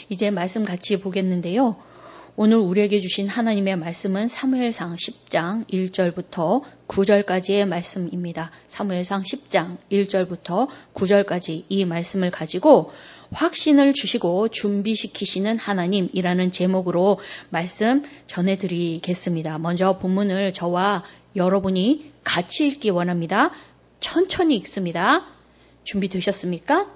이제 말씀 같이 보겠는데요. 오늘 우리에게 주신 하나님의 말씀은 사무엘상 10장 1절부터 9절까지의 말씀입니다. 사무엘상 10장 1절부터 9절까지 이 말씀을 가지고 확신을 주시고 준비시키시는 하나님이라는 제목으로 말씀 전해드리겠습니다. 먼저 본문을 저와 여러분이 같이 읽기 원합니다. 천천히 읽습니다. 준비되셨습니까?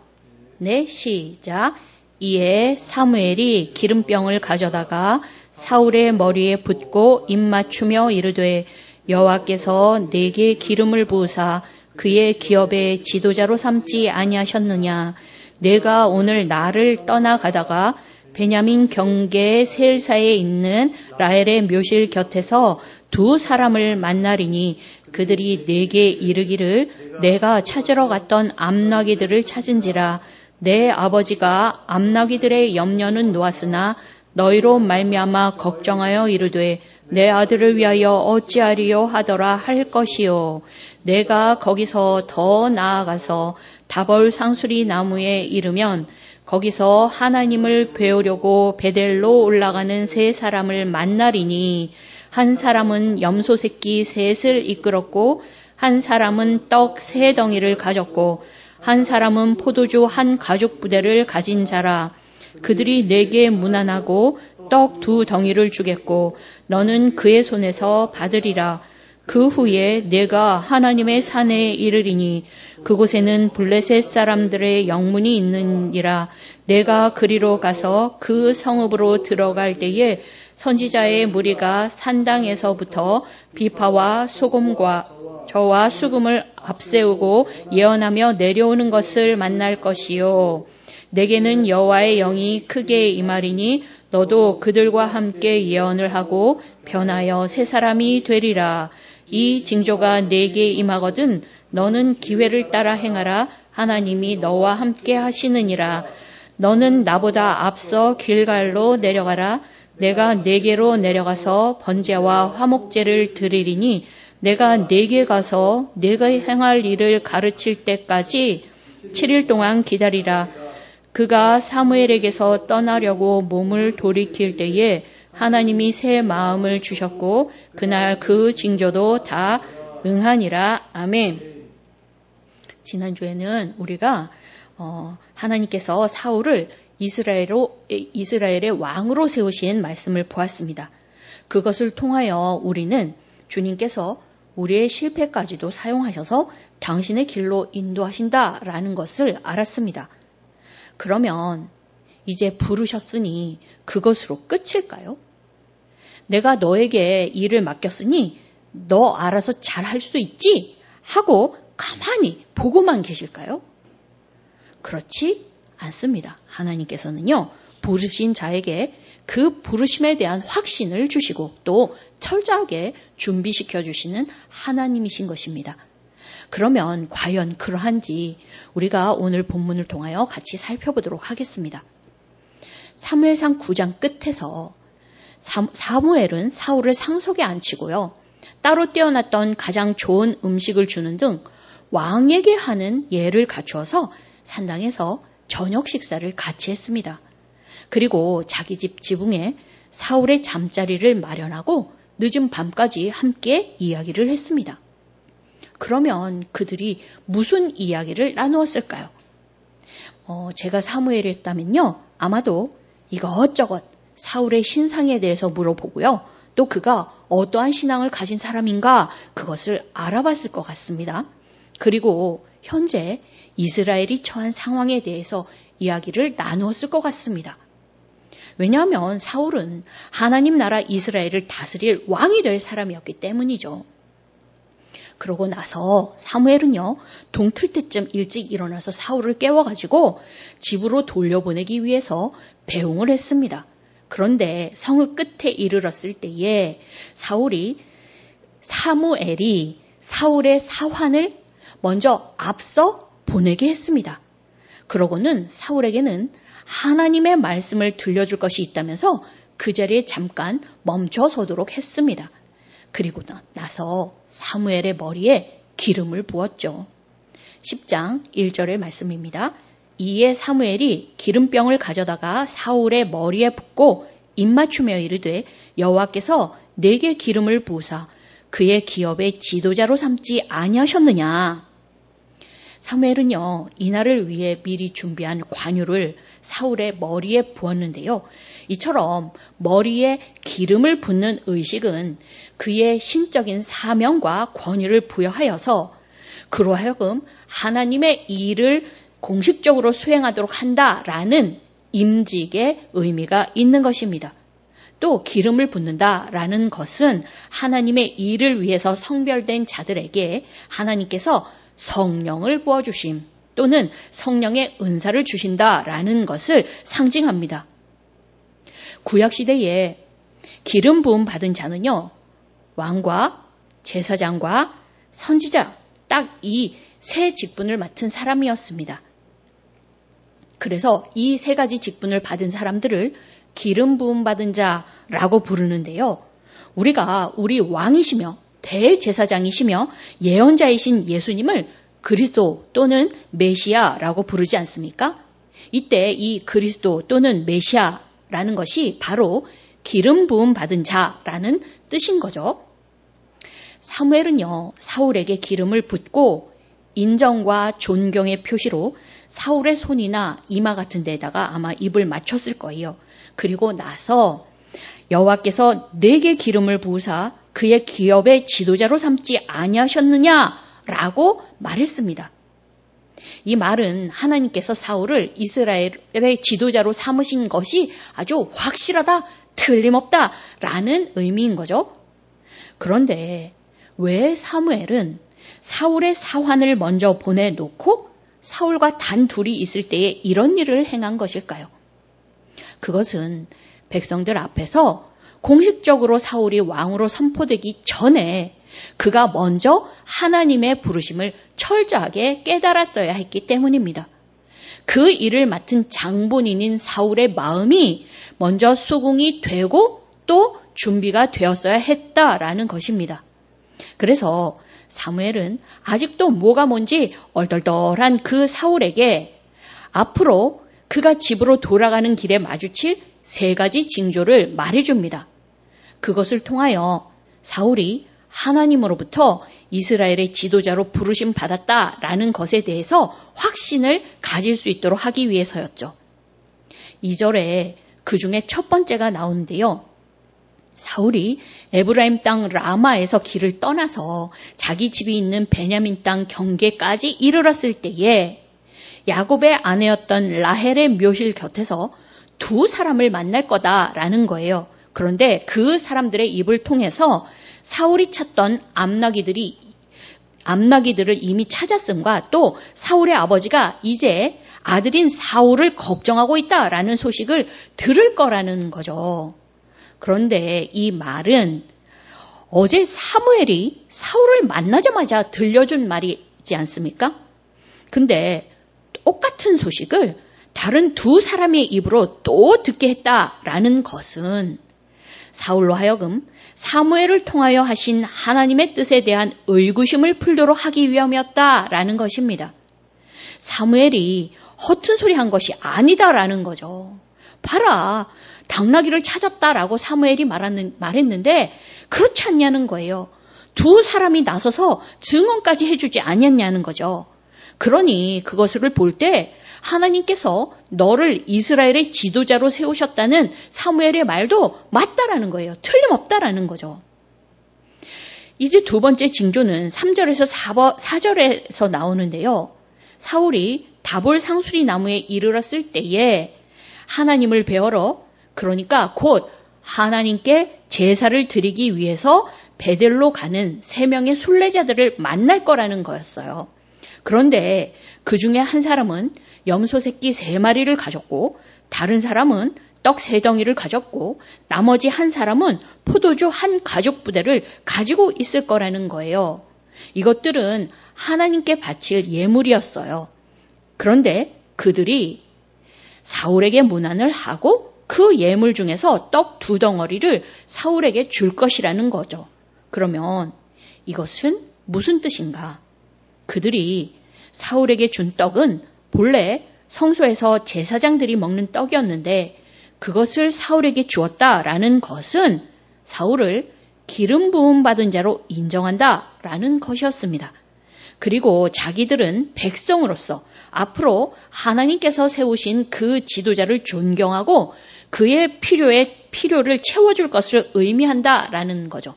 네, 시작. 이에 사무엘이 기름병을 가져다가 사울의 머리에 붓고 입맞추며 이르되 여호와께서 내게 기름을 부으사 그의 기업의 지도자로 삼지 아니하셨느냐. 내가 오늘 나를 떠나가다가 베냐민 경계 셀사에 있는 라헬의 묘실 곁에서 두 사람을 만나리니 그들이 내게 이르기를 내가 찾으러 갔던 암나귀들을 찾은지라. 내 아버지가 암나귀들의 염려는 놓았으나 너희로 말미암아 걱정하여 이르되 내 아들을 위하여 어찌하리요 하더라 할 것이요. 내가 거기서 더 나아가서 다볼 상수리 나무에 이르면 거기서 하나님을 배우려고 베델로 올라가는 세 사람을 만나리니 한 사람은 염소 새끼 셋을 이끌었고 한 사람은 떡 세 덩이를 가졌고 한 사람은 포도주 한 가죽 부대를 가진 자라. 그들이 내게 문안하고 떡 두 덩이를 주겠고 너는 그의 손에서 받으리라. 그 후에 내가 하나님의 산에 이르리니 그곳에는 블레셋 사람들의 영문이 있느니라. 내가 그리로 가서 그 성읍으로 들어갈 때에 선지자의 무리가 산당에서부터 비파와 소금과 저와 수금을 앞세우고 예언하며 내려오는 것을 만날 것이요. 내게는 여호와의 영이 크게 임하리니 너도 그들과 함께 예언을 하고 변하여 새 사람이 되리라. 이 징조가 내게 임하거든 너는 기회를 따라 행하라. 하나님이 너와 함께 하시느니라. 너는 나보다 앞서 길갈로 내려가라. 내가 네게로 내려가서 번제와 화목제를 드리리니 내가 네게 가서 네가 행할 일을 가르칠 때까지 7일 동안 기다리라. 그가 사무엘에게서 떠나려고 몸을 돌이킬 때에 하나님이 새 마음을 주셨고 그날 그 징조도 다 응하니라. 아멘. 지난주에는 우리가 하나님께서 사울을 이스라엘의 왕으로 세우신 말씀을 보았습니다. 그것을 통하여 우리는 주님께서 우리의 실패까지도 사용하셔서 당신의 길로 인도하신다라는 것을 알았습니다. 그러면 이제 부르셨으니 그것으로 끝일까요? 내가 너에게 일을 맡겼으니 너 알아서 잘할 수 있지? 하고 가만히 보고만 계실까요? 그렇지 않습니다. 하나님께서는요, 부르신 자에게 그 부르심에 대한 확신을 주시고 또 철저하게 준비시켜 주시는 하나님이신 것입니다. 그러면 과연 그러한지 우리가 오늘 본문을 통하여 같이 살펴보도록 하겠습니다. 사무엘상 9장 끝에서 사무엘은 사울을 상석에 앉히고요. 따로 떼어놨던 가장 좋은 음식을 주는 등 왕에게 하는 예를 갖추어서 산당에서 저녁 식사를 같이 했습니다. 그리고 자기 집 지붕에 사울의 잠자리를 마련하고 늦은 밤까지 함께 이야기를 했습니다. 그러면 그들이 무슨 이야기를 나누었을까요? 제가 사무엘이었다면요. 아마도 이것저것 사울의 신상에 대해서 물어보고요. 또 그가 어떠한 신앙을 가진 사람인가 그것을 알아봤을 것 같습니다. 그리고 현재 이스라엘이 처한 상황에 대해서 이야기를 나누었을 것 같습니다. 왜냐하면 사울은 하나님 나라 이스라엘을 다스릴 왕이 될 사람이었기 때문이죠. 그러고 나서 사무엘은요, 동틀 때쯤 일찍 일어나서 사울을 깨워가지고 집으로 돌려보내기 위해서 배웅을 했습니다. 그런데 성읍 끝에 이르렀을 때에 사무엘이 사울의 사환을 먼저 앞서 보내게 했습니다. 그러고는 사울에게는 하나님의 말씀을 들려줄 것이 있다면서 그 자리에 잠깐 멈춰서도록 했습니다. 그리고 나서 사무엘의 머리에 기름을 부었죠. 10장 1절의 말씀입니다. 이에 사무엘이 기름병을 가져다가 사울의 머리에 붓고 입맞추며 이르되 여호와께서 내게 기름을 부으사 그의 기업의 지도자로 삼지 아니하셨느냐. 사무엘은요, 이날을 위해 미리 준비한 관유를 사울의 머리에 부었는데요. 이처럼 머리에 기름을 붓는 의식은 그의 신적인 사명과 권위를 부여하여서 그로 하여금 하나님의 일을 공식적으로 수행하도록 한다라는 임직의 의미가 있는 것입니다. 또 기름을 붓는다라는 것은 하나님의 일을 위해서 성별된 자들에게 하나님께서 성령을 부어주심 또는 성령의 은사를 주신다라는 것을 상징합니다. 구약시대에 기름 부음 받은 자는요, 왕과 제사장과 선지자 딱 이 세 직분을 맡은 사람이었습니다. 그래서 이 세 가지 직분을 받은 사람들을 기름 부음 받은 자라고 부르는데요. 우리가 우리 왕이시며 대제사장이시며 예언자이신 예수님을 그리스도 또는 메시아라고 부르지 않습니까? 이때 이 그리스도 또는 메시아라는 것이 바로 기름 부음 받은 자라는 뜻인 거죠. 사무엘은요, 사울에게 기름을 붓고 인정과 존경의 표시로 사울의 손이나 이마 같은 데다가 아마 입을 맞췄을 거예요. 그리고 나서 여호와께서 내게 기름을 부으사 그의 기업의 지도자로 삼지 아니하셨느냐라고 말했습니다. 이 말은 하나님께서 사울을 이스라엘의 지도자로 삼으신 것이 아주 확실하다, 틀림없다라는 의미인 거죠. 그런데 왜 사무엘은 사울의 사환을 먼저 보내놓고 사울과 단둘이 있을 때에 이런 일을 행한 것일까요? 그것은 백성들 앞에서 공식적으로 사울이 왕으로 선포되기 전에 그가 먼저 하나님의 부르심을 철저하게 깨달았어야 했기 때문입니다. 그 일을 맡은 장본인인 사울의 마음이 먼저 수긍이 되고 또 준비가 되었어야 했다라는 것입니다. 그래서 사무엘은 아직도 뭐가 뭔지 얼떨떨한 그 사울에게 앞으로 그가 집으로 돌아가는 길에 마주칠 세 가지 징조를 말해줍니다. 그것을 통하여 사울이 하나님으로부터 이스라엘의 지도자로 부르심 받았다라는 것에 대해서 확신을 가질 수 있도록 하기 위해서였죠. 2절에 그 중에 첫 번째가 나오는데요. 사울이 에브라임 땅 라마에서 길을 떠나서 자기 집이 있는 베냐민 땅 경계까지 이르렀을 때에 야곱의 아내였던 라헬의 묘실 곁에서 두 사람을 만날 거다라는 거예요. 그런데 그 사람들의 입을 통해서 사울이 찾던 암나기들을 이미 찾았음과 또 사울의 아버지가 이제 아들인 사울을 걱정하고 있다라는 소식을 들을 거라는 거죠. 그런데 이 말은 어제 사무엘이 사울을 만나자마자 들려준 말이지 않습니까? 근데 똑같은 소식을 다른 두 사람의 입으로 또 듣게 했다라는 것은 사울로 하여금 사무엘을 통하여 하신 하나님의 뜻에 대한 의구심을 풀도록 하기 위함이었다라는 것입니다. 사무엘이 허튼 소리 한 것이 아니다라는 거죠. 봐라, 당나귀를 찾았다라고 사무엘이 말했는데 그렇지 않냐는 거예요. 두 사람이 나서서 증언까지 해주지 않았냐는 거죠. 그러니 그것을 볼 때 하나님께서 너를 이스라엘의 지도자로 세우셨다는 사무엘의 말도 맞다라는 거예요. 틀림없다라는 거죠. 이제 두 번째 징조는 3절에서 4절에서 나오는데요. 사울이 다볼 상수리 나무에 이르렀을 때에 하나님을 배우러, 그러니까 곧 하나님께 제사를 드리기 위해서 베델로 가는 3명의 순례자들을 만날 거라는 거였어요. 그런데 그 중에 한 사람은 염소 새끼 3마리를 가졌고, 다른 사람은 떡 3덩이를 가졌고, 나머지 한 사람은 포도주 1가죽 부대를 가지고 있을 거라는 거예요. 이것들은 하나님께 바칠 예물이었어요. 그런데 그들이 사울에게 문안을 하고 그 예물 중에서 떡 2덩어리를 사울에게 줄 것이라는 거죠. 그러면 이것은 무슨 뜻인가? 그들이 사울에게 준 떡은 본래 성소에서 제사장들이 먹는 떡이었는데 그것을 사울에게 주었다라는 것은 사울을 기름 부음 받은 자로 인정한다라는 것이었습니다. 그리고 자기들은 백성으로서 앞으로 하나님께서 세우신 그 지도자를 존경하고 그의 필요를 채워줄 것을 의미한다라는 거죠.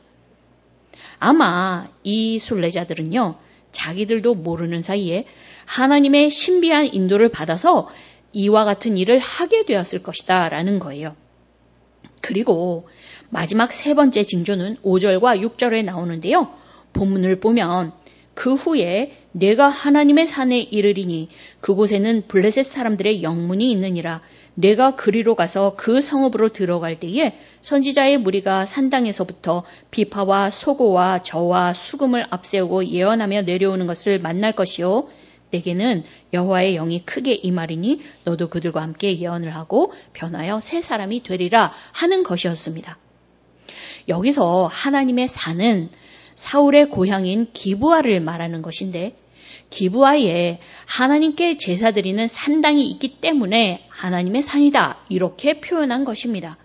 아마 이 순례자들은요, 자기들도 모르는 사이에 하나님의 신비한 인도를 받아서 이와 같은 일을 하게 되었을 것이다 라는 거예요. 그리고 마지막 세 번째 징조는 5절과 6절에 나오는데요. 본문을 보면 그 후에 내가 하나님의 산에 이르리니 그곳에는 블레셋 사람들의 영문이 있느니라. 내가 그리로 가서 그 성읍으로 들어갈 때에 선지자의 무리가 산당에서부터 비파와 소고와 저와 수금을 앞세우고 예언하며 내려오는 것을 만날 것이요. 내게는 여호와의 영이 크게 임하리니 너도 그들과 함께 예언을 하고 변하여 새 사람이 되리라 하는 것이었습니다. 여기서 하나님의 산은 사울의 고향인 기브아를 말하는 것인데 기브아에 하나님께 제사 드리는 산당이 있기 때문에 하나님의 산이다 이렇게 표현한 것입니다.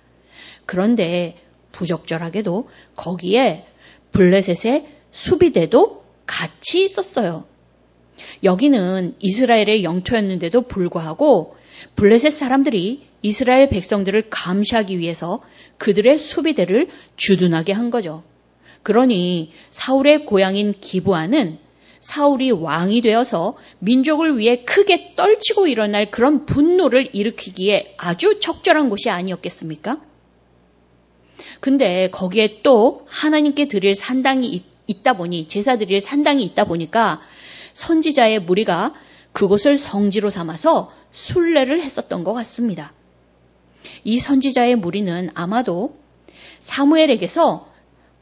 그런데 부적절하게도 거기에 블레셋의 수비대도 같이 있었어요. 여기는 이스라엘의 영토였는데도 불구하고 블레셋 사람들이 이스라엘 백성들을 감시하기 위해서 그들의 수비대를 주둔하게 한 거죠. 그러니 사울의 고향인 기브아는 사울이 왕이 되어서 민족을 위해 크게 떨치고 일어날 그런 분노를 일으키기에 아주 적절한 곳이 아니었겠습니까? 근데 거기에 또 하나님께 드릴 산당이 있다 보니 제사 드릴 산당이 있다 보니까 선지자의 무리가 그곳을 성지로 삼아서 순례를 했었던 것 같습니다. 이 선지자의 무리는 아마도 사무엘에게서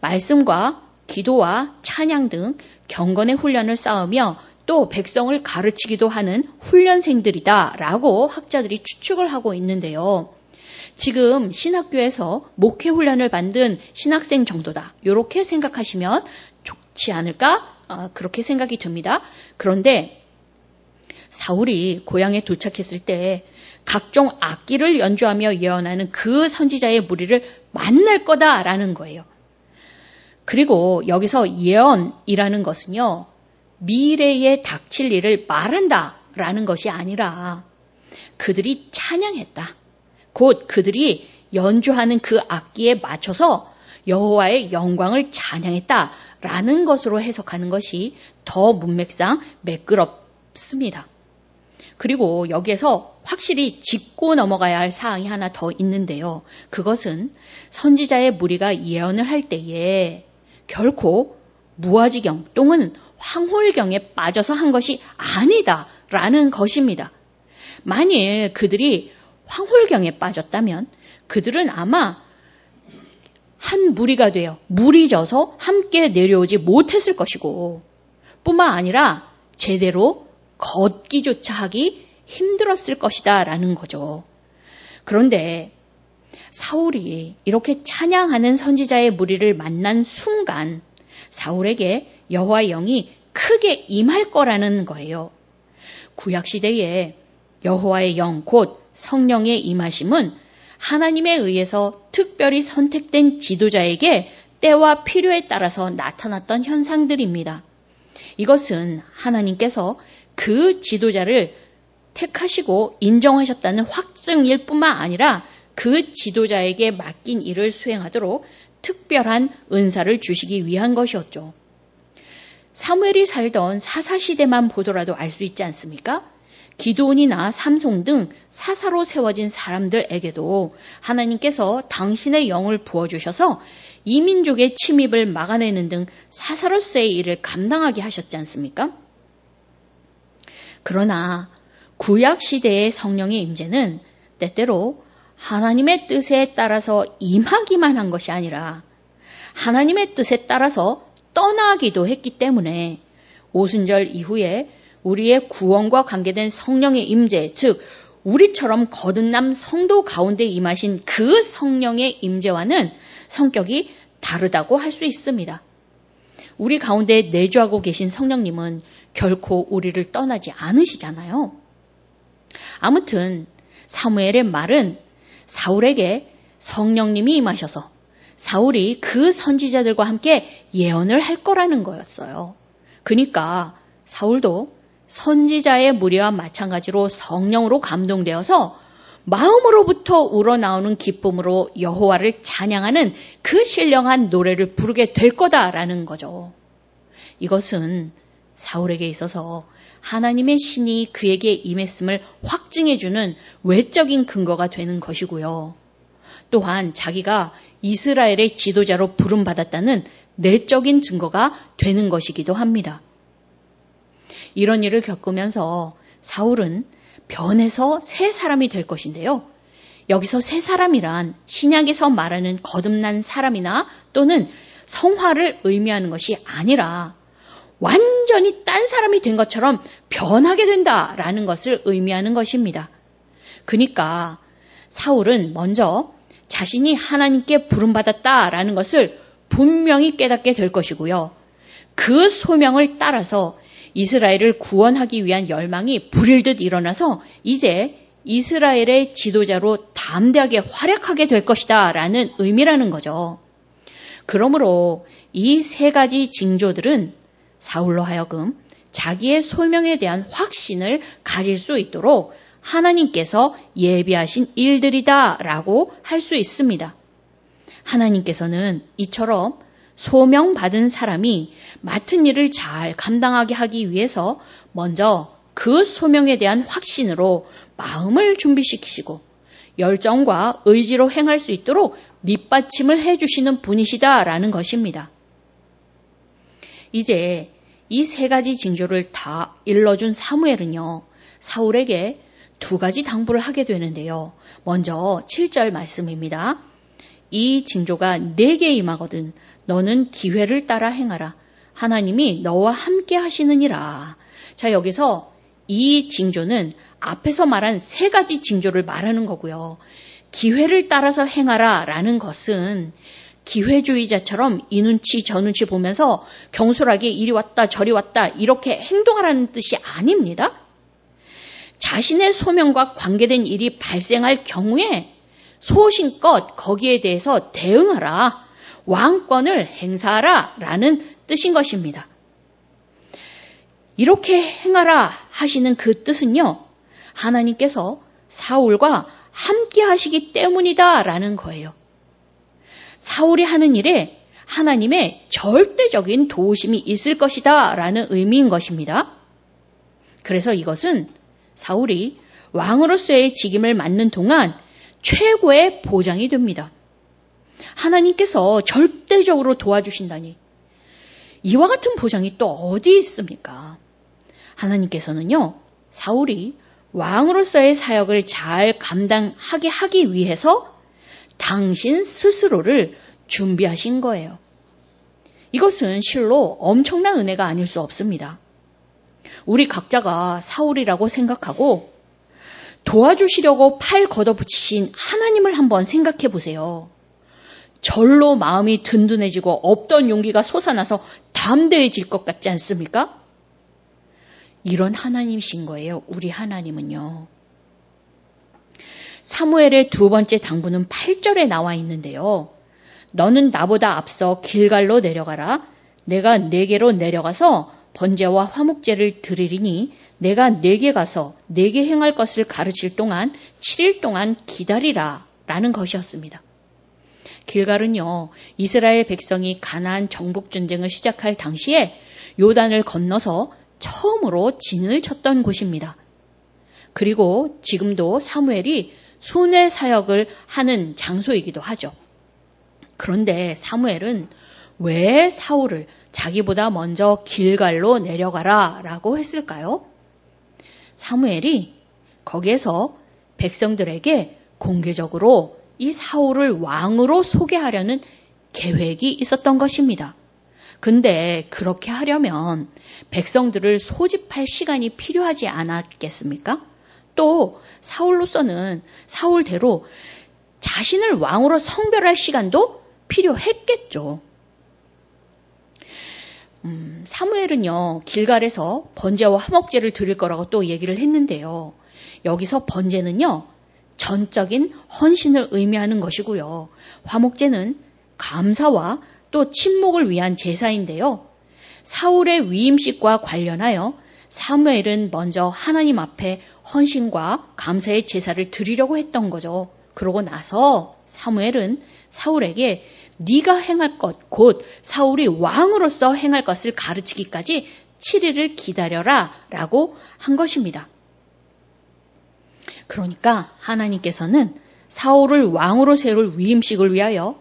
말씀과 기도와 찬양 등 경건의 훈련을 쌓으며 또 백성을 가르치기도 하는 훈련생들이다라고 학자들이 추측을 하고 있는데요. 지금 신학교에서 목회 훈련을 받은 신학생 정도다. 이렇게 생각하시면 좋지 않을까? 그렇게 생각이 됩니다. 그런데 사울이 고향에 도착했을 때 각종 악기를 연주하며 예언하는 그 선지자의 무리를 만날 거다라는 거예요. 그리고 여기서 예언이라는 것은요, 미래에 닥칠 일을 말한다라는 것이 아니라 그들이 찬양했다. 곧 그들이 연주하는 그 악기에 맞춰서 여호와의 영광을 찬양했다라는 것으로 해석하는 것이 더 문맥상 매끄럽습니다. 그리고 여기에서 확실히 짚고 넘어가야 할 사항이 하나 더 있는데요. 그것은 선지자의 무리가 예언을 할 때에 결코 무아지경 또는 황홀경에 빠져서 한 것이 아니다라는 것입니다. 만일 그들이 황홀경에 빠졌다면 그들은 아마 한 무리가 되어 물이 져서 함께 내려오지 못했을 것이고 뿐만 아니라 제대로 걷기조차 하기 힘들었을 것이다 라는 거죠. 그런데 사울이 이렇게 찬양하는 선지자의 무리를 만난 순간 사울에게 여호와의 영이 크게 임할 거라는 거예요. 구약시대에 여호와의 영, 곧 성령의 임하심은 하나님에 의해서 특별히 선택된 지도자에게 때와 필요에 따라서 나타났던 현상들입니다. 이것은 하나님께서 그 지도자를 택하시고 인정하셨다는 확증일 뿐만 아니라 그 지도자에게 맡긴 일을 수행하도록 특별한 은사를 주시기 위한 것이었죠. 사무엘이 살던 사사시대만 보더라도 알 수 있지 않습니까? 기드온이나 삼손 등 사사로 세워진 사람들에게도 하나님께서 당신의 영을 부어주셔서 이민족의 침입을 막아내는 등 사사로서의 일을 감당하게 하셨지 않습니까? 그러나 구약시대의 성령의 임재는 때때로 하나님의 뜻에 따라서 임하기만 한 것이 아니라 하나님의 뜻에 따라서 떠나기도 했기 때문에 오순절 이후에 우리의 구원과 관계된 성령의 임재, 즉 우리처럼 거듭남 성도 가운데 임하신 그 성령의 임재와는 성격이 다르다고 할 수 있습니다. 우리 가운데 내주하고 계신 성령님은 결코 우리를 떠나지 않으시잖아요. 아무튼 사무엘의 말은 사울에게 성령님이 임하셔서 사울이 그 선지자들과 함께 예언을 할 거라는 거였어요. 그러니까 사울도 선지자의 무리와 마찬가지로 성령으로 감동되어서 마음으로부터 우러나오는 기쁨으로 여호와를 찬양하는 그 신령한 노래를 부르게 될 거다라는 거죠. 이것은 사울에게 있어서 하나님의 신이 그에게 임했음을 확증해주는 외적인 근거가 되는 것이고요. 또한 자기가 이스라엘의 지도자로 부름받았다는 내적인 증거가 되는 것이기도 합니다. 이런 일을 겪으면서 사울은 변해서 새 사람이 될 것인데요. 여기서 새 사람이란 신약에서 말하는 거듭난 사람이나 또는 성화를 의미하는 것이 아니라 완전히 딴 사람이 된 것처럼 변하게 된다라는 것을 의미하는 것입니다. 그러니까 사울은 먼저 자신이 하나님께 부름받았다라는 것을 분명히 깨닫게 될 것이고요. 그 소명을 따라서 이스라엘을 구원하기 위한 열망이 불일듯 일어나서 이제 이스라엘의 지도자로 담대하게 활약하게 될 것이다 라는 의미라는 거죠. 그러므로 이 세 가지 징조들은 사울로 하여금 자기의 소명에 대한 확신을 가질 수 있도록 하나님께서 예비하신 일들이다 라고 할 수 있습니다. 하나님께서는 이처럼 소명받은 사람이 맡은 일을 잘 감당하게 하기 위해서 먼저 그 소명에 대한 확신으로 마음을 준비시키시고 열정과 의지로 행할 수 있도록 밑받침을 해주시는 분이시다라는 것입니다. 이제 이 세 가지 징조를 다 일러준 사무엘은요, 사울에게 두 가지 당부를 하게 되는데요. 먼저 7절 말씀입니다. 이 징조가 내게 임하거든 너는 기회를 따라 행하라. 하나님이 너와 함께 하시느니라. 자, 여기서 이 징조는 앞에서 말한 세 가지 징조를 말하는 거고요. 기회를 따라서 행하라 라는 것은 기회주의자처럼 이 눈치 저 눈치 보면서 경솔하게 이리 왔다 저리 왔다 이렇게 행동하라는 뜻이 아닙니다. 자신의 소명과 관계된 일이 발생할 경우에 소신껏 거기에 대해서 대응하라, 왕권을 행사하라 라는 뜻인 것입니다. 이렇게 행하라 하시는 그 뜻은요, 하나님께서 사울과 함께 하시기 때문이다 라는 거예요. 사울이 하는 일에 하나님의 절대적인 도우심이 있을 것이다 라는 의미인 것입니다. 그래서 이것은 사울이 왕으로서의 직임을 맡는 동안 최고의 보장이 됩니다. 하나님께서 절대적으로 도와주신다니 이와 같은 보장이 또 어디 있습니까? 하나님께서는요, 사울이 왕으로서의 사역을 잘 감당하게 하기 위해서 당신 스스로를 준비하신 거예요. 이것은 실로 엄청난 은혜가 아닐 수 없습니다. 우리 각자가 사울이라고 생각하고 도와주시려고 팔 걷어붙이신 하나님을 한번 생각해 보세요. 절로 마음이 든든해지고 없던 용기가 솟아나서 담대해질 것 같지 않습니까? 이런 하나님이신 거예요. 우리 하나님은요. 사무엘의 두 번째 당부는 8절에 나와 있는데요. 너는 나보다 앞서 길갈로 내려가라. 내가 네게로 내려가서 번제와 화목제를 드리리니 내가 네게 가서 네게 행할 것을 가르칠 동안 7일 동안 기다리라 라는 것이었습니다. 길갈은요, 이스라엘 백성이 가나안 정복 전쟁을 시작할 당시에 요단을 건너서 처음으로 진을 쳤던 곳입니다. 그리고 지금도 사무엘이 순회 사역을 하는 장소이기도 하죠. 그런데 사무엘은 왜 사울을 자기보다 먼저 길갈로 내려가라 라고 했을까요? 사무엘이 거기에서 백성들에게 공개적으로 이 사울을 왕으로 소개하려는 계획이 있었던 것입니다. 근데 그렇게 하려면 백성들을 소집할 시간이 필요하지 않았겠습니까? 또 사울로서는 사울대로 자신을 왕으로 성별할 시간도 필요했겠죠. 사무엘은요, 길갈에서 번제와 화목제를 드릴 거라고 또 얘기를 했는데요. 여기서 번제는요, 전적인 헌신을 의미하는 것이고요. 화목제는 감사와 또 침묵을 위한 제사인데요. 사울의 위임식과 관련하여 사무엘은 먼저 하나님 앞에 헌신과 감사의 제사를 드리려고 했던 거죠. 그러고 나서 사무엘은 사울에게 네가 행할 것, 곧 사울이 왕으로서 행할 것을 가르치기까지 7일을 기다려라 라고 한 것입니다. 그러니까 하나님께서는 사울을 왕으로 세울 위임식을 위하여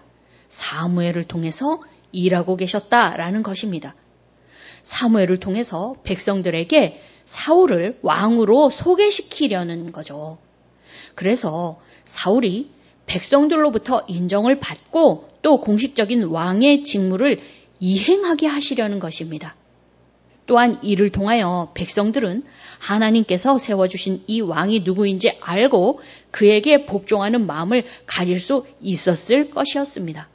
사무엘을 통해서 일하고 계셨다라는 것입니다. 사무엘을 통해서 백성들에게 사울을 왕으로 소개시키려는 거죠. 그래서 사울이 백성들로부터 인정을 받고 또 공식적인 왕의 직무를 이행하게 하시려는 것입니다. 또한 이를 통하여 백성들은 하나님께서 세워주신 이 왕이 누구인지 알고 그에게 복종하는 마음을 가질 수 있었을 것이었습니다.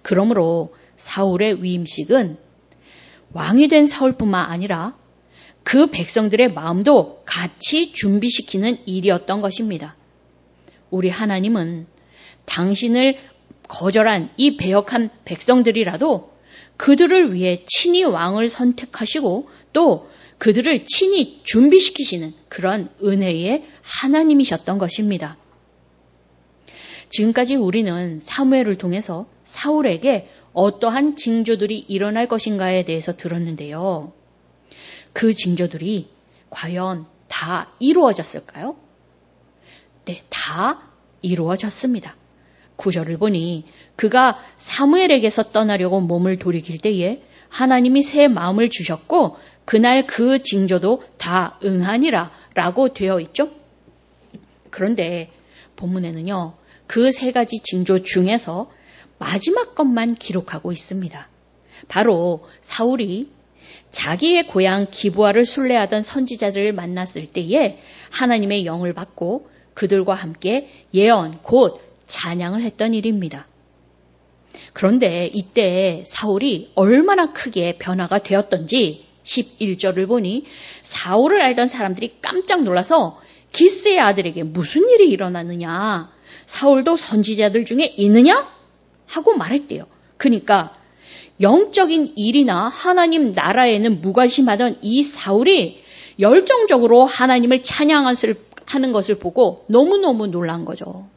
그러므로 사울의 위임식은 왕이 된 사울뿐만 아니라 그 백성들의 마음도 같이 준비시키는 일이었던 것입니다. 우리 하나님은 당신을 거절한 이 배역한 백성들이라도 그들을 위해 친히 왕을 선택하시고 또 그들을 친히 준비시키시는 그런 은혜의 하나님이셨던 것입니다. 지금까지 우리는 사무엘을 통해서 사울에게 어떠한 징조들이 일어날 것인가에 대해서 들었는데요. 그 징조들이 과연 다 이루어졌을까요? 네, 다 이루어졌습니다. 9절을 보니 그가 사무엘에게서 떠나려고 몸을 돌이킬 때에 하나님이 새 마음을 주셨고 그날 그 징조도 다 응하니라 라고 되어 있죠. 그런데 본문에는요, 그 세 가지 징조 중에서 마지막 것만 기록하고 있습니다. 바로 사울이 자기의 고향 기브아를 순례하던 선지자들을 만났을 때에 하나님의 영을 받고 그들과 함께 예언 곧 찬양을 했던 일입니다. 그런데 이때 사울이 얼마나 크게 변화가 되었던지 11절을 보니 사울을 알던 사람들이 깜짝 놀라서 기스의 아들에게 무슨 일이 일어났느냐? 사울도 선지자들 중에 있느냐? 하고 말했대요. 그러니까 영적인 일이나 하나님 나라에는 무관심하던 이 사울이 열정적으로 하나님을 찬양하는 것을 보고 너무너무 놀란 거죠.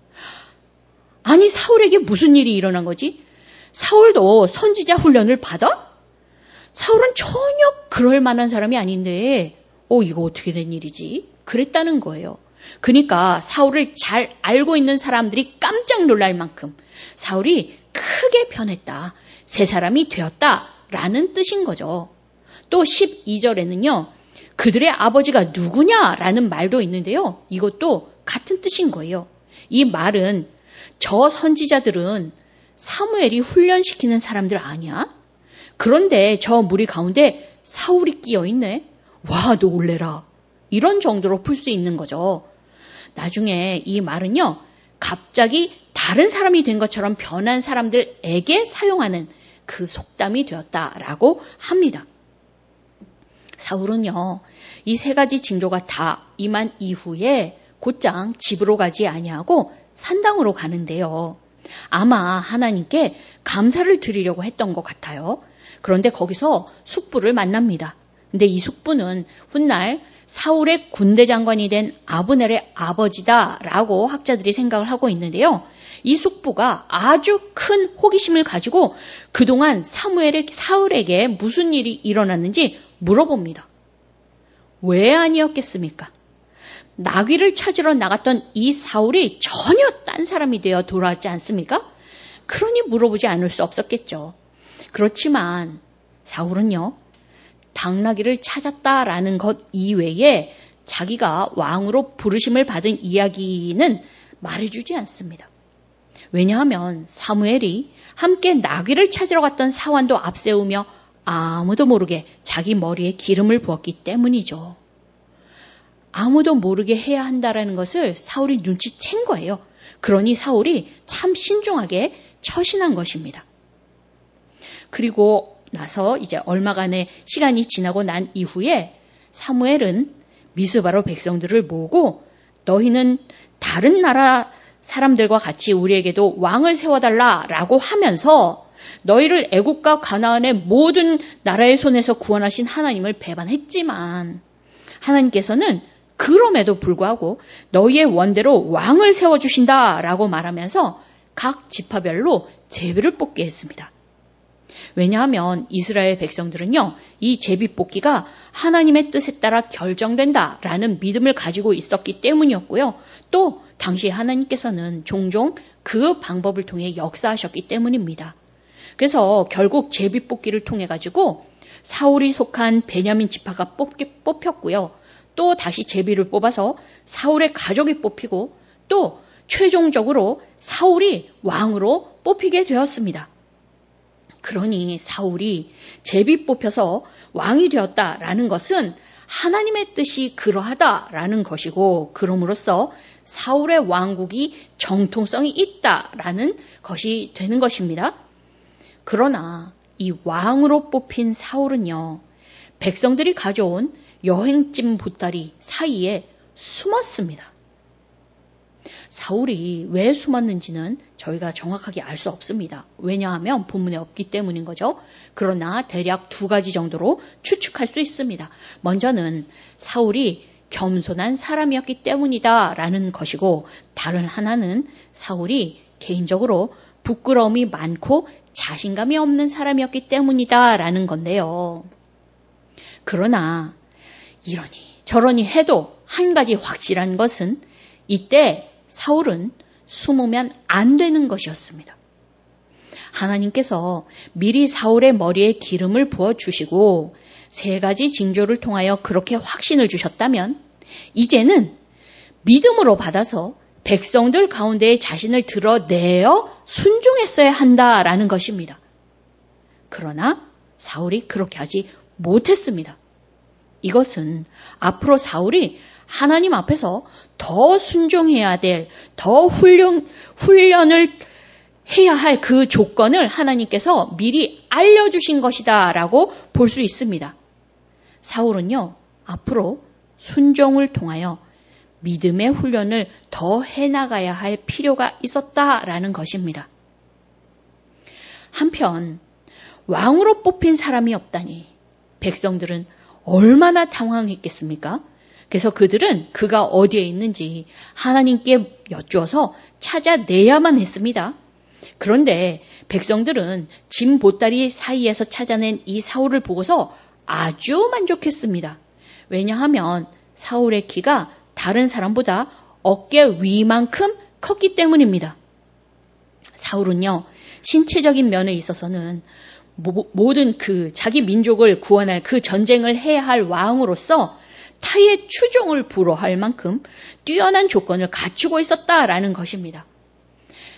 아니, 사울에게 무슨 일이 일어난 거지? 사울도 선지자 훈련을 받아? 사울은 전혀 그럴 만한 사람이 아닌데 이거 어떻게 된 일이지? 그랬다는 거예요. 그러니까 사울을 잘 알고 있는 사람들이 깜짝 놀랄 만큼 사울이 크게 변했다. 새 사람이 되었다라는 뜻인 거죠. 또 12절에는요. 그들의 아버지가 누구냐라는 말도 있는데요. 이것도 같은 뜻인 거예요. 이 말은 저 선지자들은 사무엘이 훈련시키는 사람들 아니야? 그런데 저 무리 가운데 사울이 끼어 있네? 와, 놀래라. 이런 정도로 풀 수 있는 거죠. 나중에 이 말은요, 갑자기 다른 사람이 된 것처럼 변한 사람들에게 사용하는 그 속담이 되었다라고 합니다. 사울은요, 이 세 가지 징조가 다 임한 이후에 곧장 집으로 가지 아니하고 산당으로 가는데요. 아마 하나님께 감사를 드리려고 했던 것 같아요. 그런데 거기서 숙부를 만납니다. 근데 이 숙부는 훗날 사울의 군대 장관이 된 아브넬의 아버지다라고 학자들이 생각을 하고 있는데요. 이 숙부가 아주 큰 호기심을 가지고 그동안 사울에게 무슨 일이 일어났는지 물어봅니다. 왜 아니었겠습니까? 나귀를 찾으러 나갔던 이 사울이 전혀 딴 사람이 되어 돌아왔지 않습니까? 그러니 물어보지 않을 수 없었겠죠. 그렇지만 사울은요, 당나귀를 찾았다라는 것 이외에 자기가 왕으로 부르심을 받은 이야기는 말해주지 않습니다. 왜냐하면 사무엘이 함께 나귀를 찾으러 갔던 사환도 앞세우며 아무도 모르게 자기 머리에 기름을 부었기 때문이죠. 아무도 모르게 해야 한다라는 것을 사울이 눈치챈 거예요. 그러니 사울이 참 신중하게 처신한 것입니다. 그리고 나서 이제 얼마간의 시간이 지나고 난 이후에 사무엘은 미스바로 백성들을 모으고 너희는 다른 나라 사람들과 같이 우리에게도 왕을 세워달라라고 하면서 너희를 애국과 가나안의 모든 나라의 손에서 구원하신 하나님을 배반했지만 하나님께서는 그럼에도 불구하고 너희의 원대로 왕을 세워주신다라고 말하면서 각 지파별로 제비를 뽑게 했습니다. 왜냐하면 이스라엘 백성들은요, 이 제비 뽑기가 하나님의 뜻에 따라 결정된다라는 믿음을 가지고 있었기 때문이었고요. 또 당시 하나님께서는 종종 그 방법을 통해 역사하셨기 때문입니다. 그래서 결국 제비 뽑기를 통해 가지고 사울이 속한 베냐민 지파가 뽑혔고요. 또 다시 제비를 뽑아서 사울의 가족이 뽑히고 또 최종적으로 사울이 왕으로 뽑히게 되었습니다. 그러니 사울이 제비 뽑혀서 왕이 되었다라는 것은 하나님의 뜻이 그러하다라는 것이고 그럼으로써 사울의 왕국이 정통성이 있다라는 것이 되는 것입니다. 그러나 이 왕으로 뽑힌 사울은요, 백성들이 가져온 여행짐 보따리 사이에 숨었습니다. 사울이 왜 숨었는지는 저희가 정확하게 알 수 없습니다. 왜냐하면 본문에 없기 때문인 거죠. 그러나 대략 2가지 정도로 추측할 수 있습니다. 먼저는 사울이 겸손한 사람이었기 때문이다라는 것이고 다른 하나는 사울이 개인적으로 부끄러움이 많고 자신감이 없는 사람이었기 때문이다라는 건데요. 그러나 이러니 저러니 해도 한 가지 확실한 것은 이때 사울은 숨으면 안 되는 것이었습니다. 하나님께서 미리 사울의 머리에 기름을 부어주시고 3가지 징조를 통하여 그렇게 확신을 주셨다면 이제는 믿음으로 받아서 백성들 가운데에 자신을 드러내어 순종했어야 한다라는 것입니다. 그러나 사울이 그렇게 하지 못했습니다. 이것은 앞으로 사울이 하나님 앞에서 더 순종해야 될, 더 훈련을 해야 할 그 조건을 하나님께서 미리 알려주신 것이다라고 볼 수 있습니다. 사울은요, 앞으로 순종을 통하여 믿음의 훈련을 더 해나가야 할 필요가 있었다라는 것입니다. 한편 왕으로 뽑힌 사람이 없다니 백성들은 얼마나 당황했겠습니까? 그래서 그들은 그가 어디에 있는지 하나님께 여쭈어서 찾아내야만 했습니다. 그런데 백성들은 짐 보따리 사이에서 찾아낸 이 사울을 보고서 아주 만족했습니다. 왜냐하면 사울의 키가 다른 사람보다 어깨 위만큼 컸기 때문입니다. 사울은요, 신체적인 면에 있어서는 모든 자기 민족을 구원할 그 전쟁을 해야 할 왕으로서 타의 추종을 불허할 만큼 뛰어난 조건을 갖추고 있었다라는 것입니다.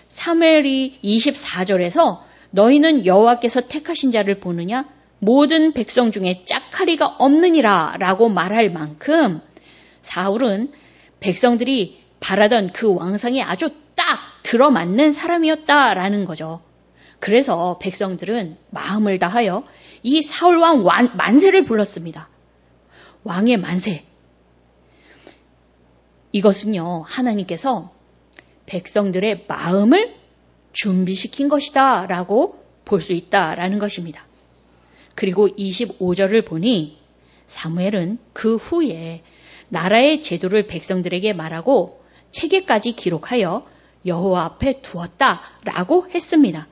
사무엘이 24절에서 너희는 여호와께서 택하신 자를 보느냐? 모든 백성 중에 짝하리가 없느니라 라고 말할 만큼 사울은 백성들이 바라던 그 왕상에 아주 딱 들어맞는 사람이었다라는 거죠. 그래서 백성들은 마음을 다하여 이 사울왕 만세를 불렀습니다. 왕의 만세. 이것은요, 하나님께서 백성들의 마음을 준비시킨 것이다 라고 볼 수 있다라는 것입니다. 그리고 25절을 보니 사무엘은 그 후에 나라의 제도를 백성들에게 말하고 책에까지 기록하여 여호와 앞에 두었다라고 했습니다.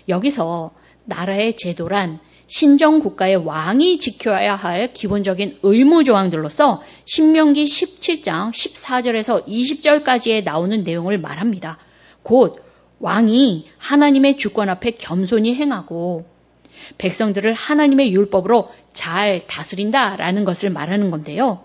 여기서 나라의 제도란 신정국가의 왕이 지켜야 할 기본적인 의무 조항들로서 신명기 17장 14절에서 20절까지에 나오는 내용을 말합니다. 곧 왕이 하나님의 주권 앞에 겸손히 행하고 백성들을 하나님의 율법으로 잘 다스린다라는 것을 말하는 건데요.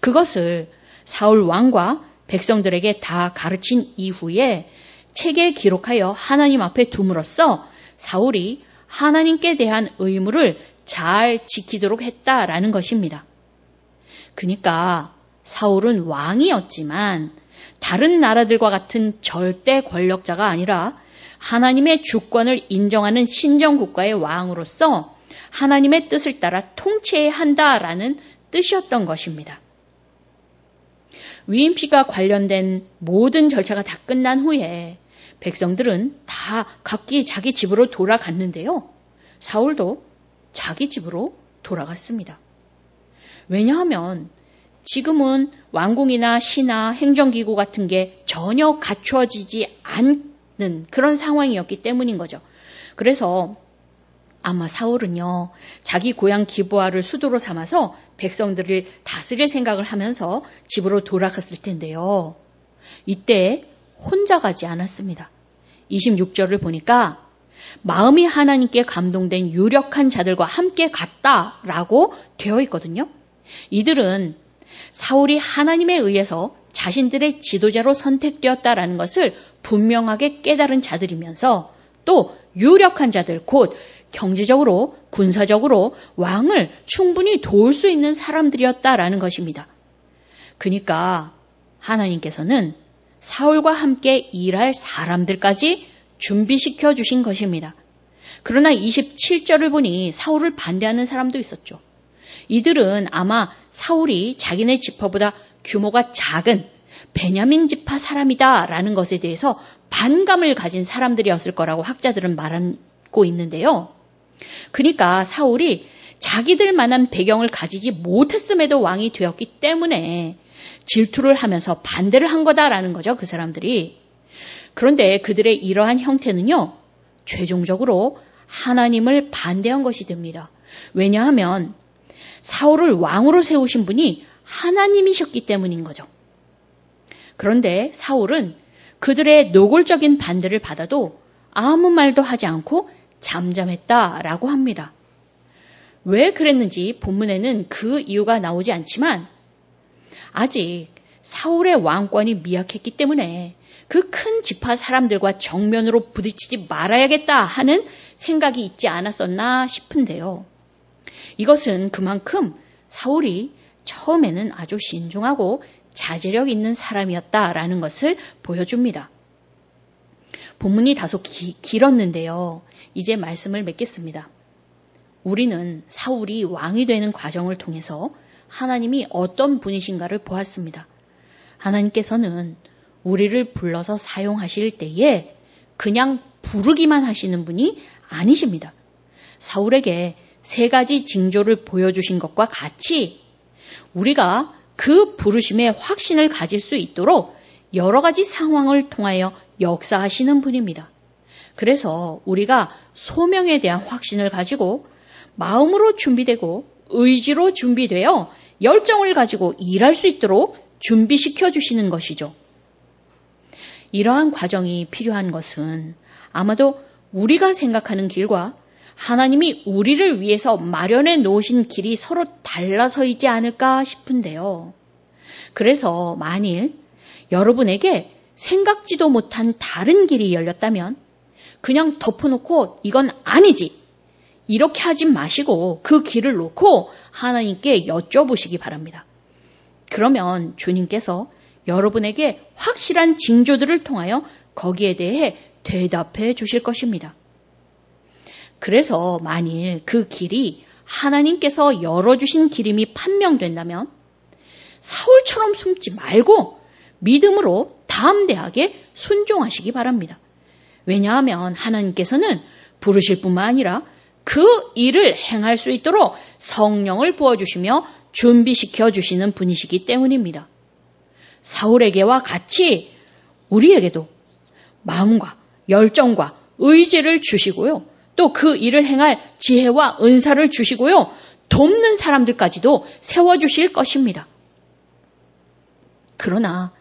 그것을 사울 왕과 백성들에게 다 가르친 이후에 책에 기록하여 하나님 앞에 둠으로써 사울이 하나님께 대한 의무를 잘 지키도록 했다라는 것입니다. 그러니까 사울은 왕이었지만 다른 나라들과 같은 절대 권력자가 아니라 하나님의 주권을 인정하는 신정국가의 왕으로서 하나님의 뜻을 따라 통치해야 한다라는 뜻이었던 것입니다. 위임식과 관련된 모든 절차가 다 끝난 후에 백성들은 다 각기 자기 집으로 돌아갔는데요. 사울도 자기 집으로 돌아갔습니다. 왜냐하면 지금은 왕궁이나 시나 행정기구 같은 게 전혀 갖추어지지 않는 그런 상황이었기 때문인 거죠. 그래서 아마 사울은요, 자기 고향 기브아를 수도로 삼아서 백성들을 다스릴 생각을 하면서 집으로 돌아갔을 텐데요. 이때 혼자 가지 않았습니다. 26절을 보니까 마음이 하나님께 감동된 유력한 자들과 함께 갔다라고 되어 있거든요. 이들은 사울이 하나님에 의해서 자신들의 지도자로 선택되었다라는 것을 분명하게 깨달은 자들이면서 또 유력한 자들, 곧 경제적으로, 군사적으로 왕을 충분히 도울 수 있는 사람들이었다라는 것입니다. 그러니까 하나님께서는 사울과 함께 일할 사람들까지 준비시켜 주신 것입니다. 그러나 27절을 보니 사울을 반대하는 사람도 있었죠. 이들은 아마 사울이 자기네 지파보다 규모가 작은 베냐민 지파 사람이다라는 것에 대해서 반감을 가진 사람들이었을 거라고 학자들은 말하고 있는데요. 그러니까 사울이 자기들만한 배경을 가지지 못했음에도 왕이 되었기 때문에 질투를 하면서 반대를 한 거다라는 거죠, 그 사람들이. 그런데 그들의 이러한 형태는요, 최종적으로 하나님을 반대한 것이 됩니다. 왜냐하면 사울을 왕으로 세우신 분이 하나님이셨기 때문인 거죠. 그런데 사울은 그들의 노골적인 반대를 받아도 아무 말도 하지 않고 잠잠했다라고 합니다. 왜 그랬는지 본문에는 그 이유가 나오지 않지만 아직 사울의 왕권이 미약했기 때문에 그 큰 지파 사람들과 정면으로 부딪히지 말아야겠다 하는 생각이 있지 않았었나 싶은데요. 이것은 그만큼 사울이 처음에는 아주 신중하고 자제력 있는 사람이었다라는 것을 보여줍니다. 본문이 다소 길었는데요. 이제 말씀을 맺겠습니다. 우리는 사울이 왕이 되는 과정을 통해서 하나님이 어떤 분이신가를 보았습니다. 하나님께서는 우리를 불러서 사용하실 때에 그냥 부르기만 하시는 분이 아니십니다. 사울에게 3가지 징조를 보여주신 것과 같이 우리가 그 부르심의 확신을 가질 수 있도록 여러 가지 상황을 통하여 역사하시는 분입니다. 그래서 우리가 소명에 대한 확신을 가지고 마음으로 준비되고 의지로 준비되어 열정을 가지고 일할 수 있도록 준비시켜 주시는 것이죠. 이러한 과정이 필요한 것은 아마도 우리가 생각하는 길과 하나님이 우리를 위해서 마련해 놓으신 길이 서로 달라서이지 않을까 싶은데요. 그래서 만일 여러분에게 생각지도 못한 다른 길이 열렸다면 그냥 덮어놓고 이건 아니지, 이렇게 하지 마시고 그 길을 놓고 하나님께 여쭤보시기 바랍니다. 그러면 주님께서 여러분에게 확실한 징조들을 통하여 거기에 대해 대답해 주실 것입니다. 그래서 만일 그 길이 하나님께서 열어주신 길임이 판명된다면 사울처럼 숨지 말고 믿음으로 담대하게 순종하시기 바랍니다. 왜냐하면 하나님께서는 부르실 뿐만 아니라 그 일을 행할 수 있도록 성령을 부어주시며 준비시켜 주시는 분이시기 때문입니다. 사울에게와 같이 우리에게도 마음과 열정과 의지를 주시고요. 또 그 일을 행할 지혜와 은사를 주시고요. 돕는 사람들까지도 세워주실 것입니다. 그러나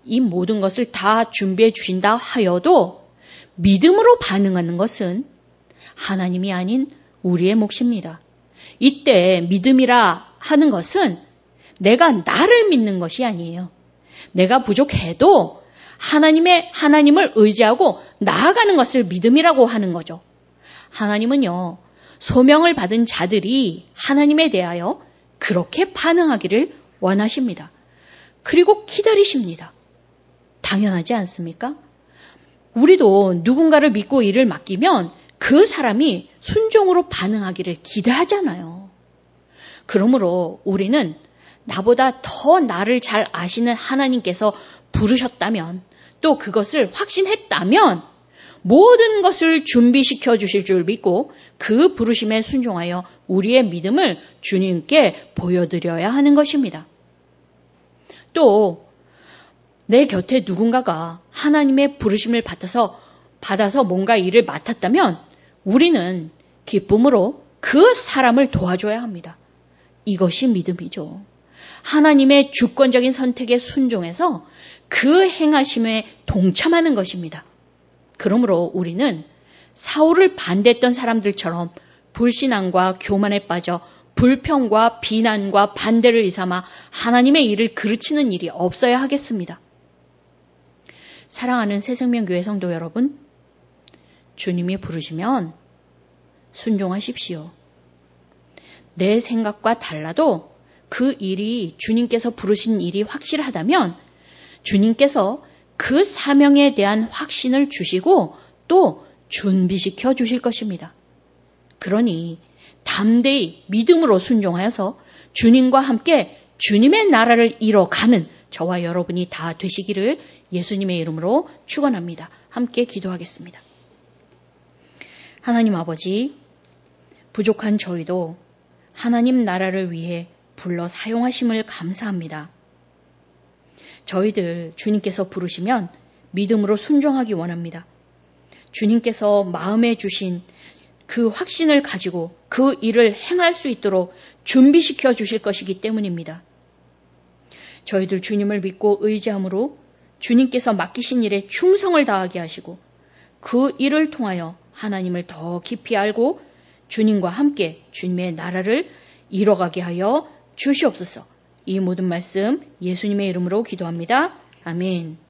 이 모든 것을 다 준비해 주신다 하여도 믿음으로 반응하는 것은 하나님이 아닌 우리의 몫입니다. 이때 믿음이라 하는 것은 내가 나를 믿는 것이 아니에요. 내가 부족해도 하나님을 의지하고 나아가는 것을 믿음이라고 하는 거죠. 하나님은요, 소명을 받은 자들이 하나님에 대하여 그렇게 반응하기를 원하십니다. 그리고 기다리십니다. 당연하지 않습니까? 우리도 누군가를 믿고 일을 맡기면 그 사람이 순종으로 반응하기를 기대하잖아요. 그러므로 우리는 나보다 더 나를 잘 아시는 하나님께서 부르셨다면, 또 그것을 확신했다면 모든 것을 준비시켜 주실 줄 믿고 그 부르심에 순종하여 우리의 믿음을 주님께 보여드려야 하는 것입니다. 또 내 곁에 누군가가 하나님의 부르심을 받아서 뭔가 일을 맡았다면 우리는 기쁨으로 그 사람을 도와줘야 합니다. 이것이 믿음이죠. 하나님의 주권적인 선택에 순종해서 그 행하심에 동참하는 것입니다. 그러므로 우리는 사울을 반대했던 사람들처럼 불신앙과 교만에 빠져 불평과 비난과 반대를 일삼아 하나님의 일을 그르치는 일이 없어야 하겠습니다. 사랑하는 새생명교회 성도 여러분, 주님이 부르시면 순종하십시오. 내 생각과 달라도 그 일이 주님께서 부르신 일이 확실하다면 주님께서 그 사명에 대한 확신을 주시고 또 준비시켜 주실 것입니다. 그러니 담대히 믿음으로 순종하여서 주님과 함께 주님의 나라를 이뤄가는 저와 여러분이 다 되시기를 예수님의 이름으로 축원합니다. 함께 기도하겠습니다. 하나님 아버지, 부족한 저희도 하나님 나라를 위해 불러 사용하심을 감사합니다. 저희들 주님께서 부르시면 믿음으로 순종하기 원합니다. 주님께서 마음에 주신 그 확신을 가지고 그 일을 행할 수 있도록 준비시켜 주실 것이기 때문입니다. 저희들 주님을 믿고 의지함으로 주님께서 맡기신 일에 충성을 다하게 하시고 그 일을 통하여 하나님을 더 깊이 알고 주님과 함께 주님의 나라를 이뤄가게 하여 주시옵소서. 이 모든 말씀 예수님의 이름으로 기도합니다. 아멘.